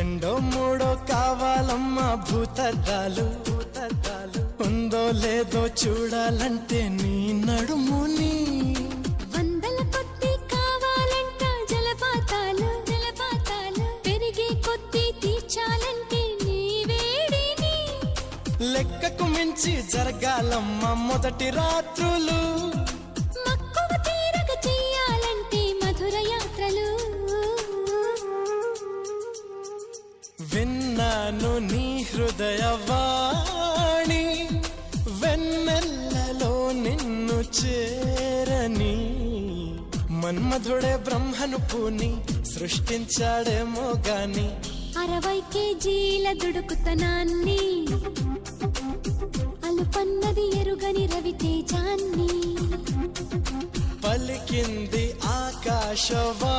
రెండో మూడో కావాలమ్మా భూతద్దాలు ఉందో లేదో చూడాలంటే నీ నడుముని వందల కొద్ది కావాలంట జలపాతాలు పెరిగే కొద్ది తీర్చాలంటే నీ వేడిని లెక్కకు మించి జరగాలమ్మా మొదటి రాత్రులు మక్కువ తీరక చెయ్యాలంటే మధుర యాత్రలు విన్నాను నీ హృదయవాణి వెన్నెల్లలో నిన్ను చేరని మన్మధుడే బ్రహ్మను పూని సృష్టించాడేమో గాని 60 కేజీల దుడుకుతనాన్ని అలుపన్నది ఎరుగని రవితేజాన్ని పలికింది ఆకాశవాణి